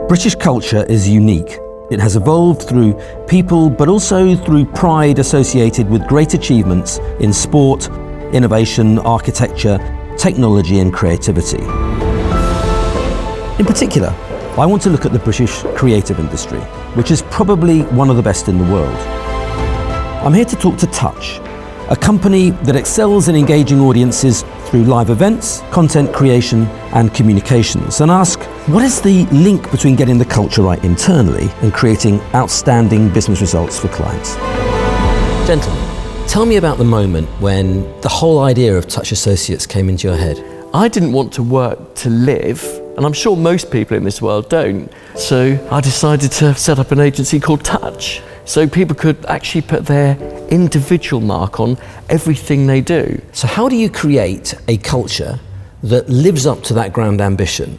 British culture is unique. It has evolved through people, but also through pride associated with great achievements in sport, innovation, architecture, technology and creativity. In particular, I want to look at the British creative industry, which is probably one of the best in the world. I'm here to talk to Touch, a company that excels in engaging audiences through live events, content creation and communications, and ask, what is the link between getting the culture right internally and creating outstanding business results for clients? Gentlemen, tell me about the moment when the whole idea of Touch Associates came into your head. I didn't want to work to live, and I'm sure most people in this world don't. So I decided to set up an agency called Touch, so people could actually put their individual mark on everything they do. So how do you create a culture that lives up to that grand ambition?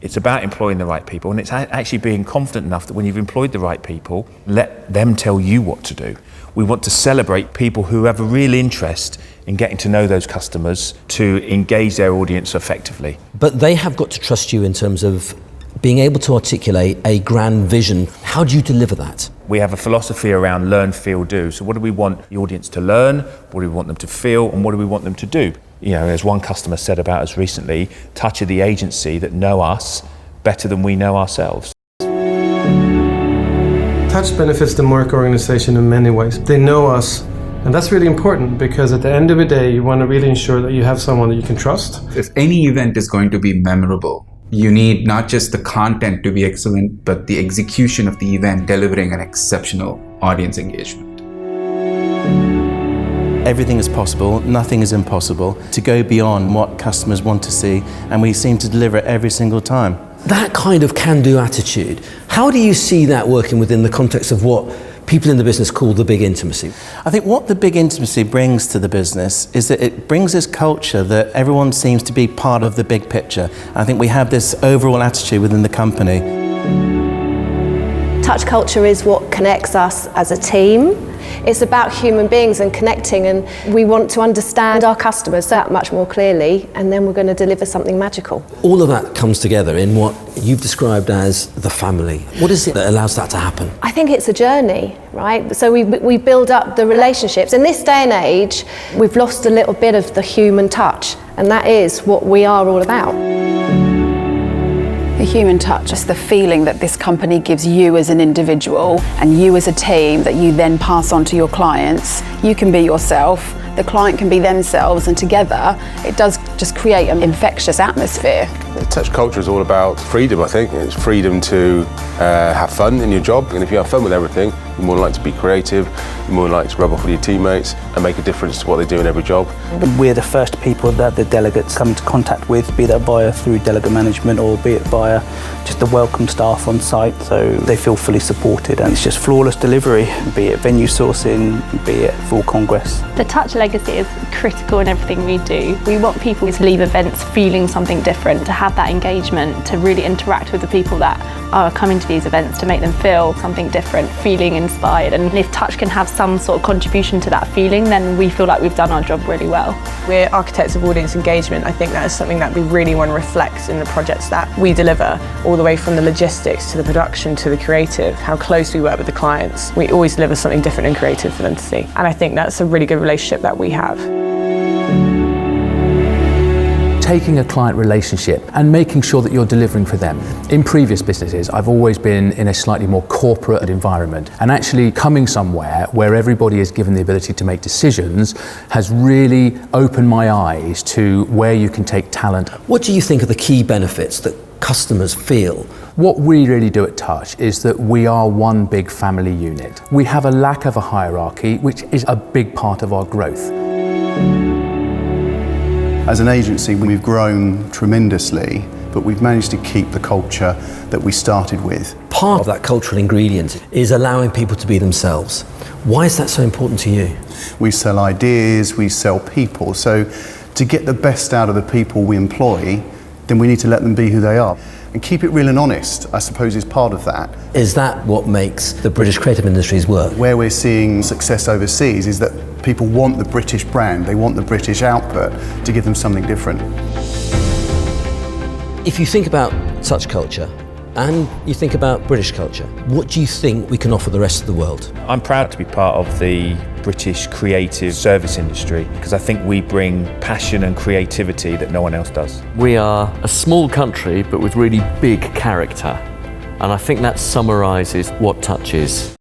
It's about employing the right people, and it's actually being confident enough that when you've employed the right people, let them tell you what to do. We want to celebrate people who have a real interest in getting to know those customers, to engage their audience effectively. But they have got to trust you in terms of being able to articulate a grand vision. How do you deliver that? We have a philosophy around learn, feel, do. So what do we want the audience to learn? What do we want them to feel? And what do we want them to do? You know, as one customer said about us recently, Touch are the agency that know us better than we know ourselves. Touch benefits the Mark organization in many ways. They know us, and that's really important because at the end of the day, you want to really ensure that you have someone that you can trust. If any event is going to be memorable, you need not just the content to be excellent, but the execution of the event delivering an exceptional audience engagement. Everything is possible, nothing is impossible. To go beyond what customers want to see, and we seem to deliver it every single time. That kind of can-do attitude, how do you see that working within the context of what people in the business call the big intimacy? I think what the big intimacy brings to the business is that it brings this culture that everyone seems to be part of the big picture. I think we have this overall attitude within the company. Touch culture is what connects us as a team. It's about human beings and connecting, and we want to understand our customers that much more clearly, and then we're going to deliver something magical. All of that comes together in what you've described as the family. What is it that allows that to happen? I think it's a journey, right? So we build up the relationships. In this day and age, we've lost a little bit of the human touch, and that is what we are all about. The human touch is the feeling that this company gives you as an individual and you as a team that you then pass on to your clients. You can be yourself, the client can be themselves, and together it does just create an infectious atmosphere. Touch culture is all about freedom, I think. It's freedom to have fun in your job, and if you have fun with everything, you're more likely to be creative, you're more likely to rub off with your teammates and make a difference to what they do in every job. We're the first people that the delegates come into contact with, be that via through delegate management or be it via just the welcome staff on site, so they feel fully supported, and it's just flawless delivery, be it venue sourcing, be it full congress. The Touch legacy is critical in everything we do. We want people to leave events feeling something different, to have that engagement, to really interact with the people that are coming to these events, to make them feel something different, feeling inspired. And if Touch can have some sort of contribution to that feeling, then we feel like we've done our job really well. We're architects of audience engagement. I think that is something that we really want to reflect in the projects that we deliver, all the way from the logistics to the production to the creative, how close we work with the clients. We always deliver something different and creative for them to see. And I think that's a really good relationship that we have. Taking a client relationship and making sure that you're delivering for them. In previous businesses, I've always been in a slightly more corporate environment, and actually coming somewhere where everybody is given the ability to make decisions has really opened my eyes to where you can take talent. What do you think are the key benefits that customers feel? What we really do at Touch is that we are one big family unit. We have a lack of a hierarchy, which is a big part of our growth. As an agency, we've grown tremendously, but we've managed to keep the culture that we started with. Part of that cultural ingredient is allowing people to be themselves. Why is that so important to you? We sell ideas, we sell people, so to get the best out of the people we employ, then we need to let them be who they are. And keep it real and honest, I suppose, is part of that. Is that what makes the British creative industries work? Where we're seeing success overseas is that people want the British brand, they want the British output to give them something different. If you think about Touch culture, and you think about British culture, what do you think we can offer the rest of the world? I'm proud to be part of the British creative service industry because I think we bring passion and creativity that no one else does. We are a small country but with really big character, and I think that summarises what Touch is.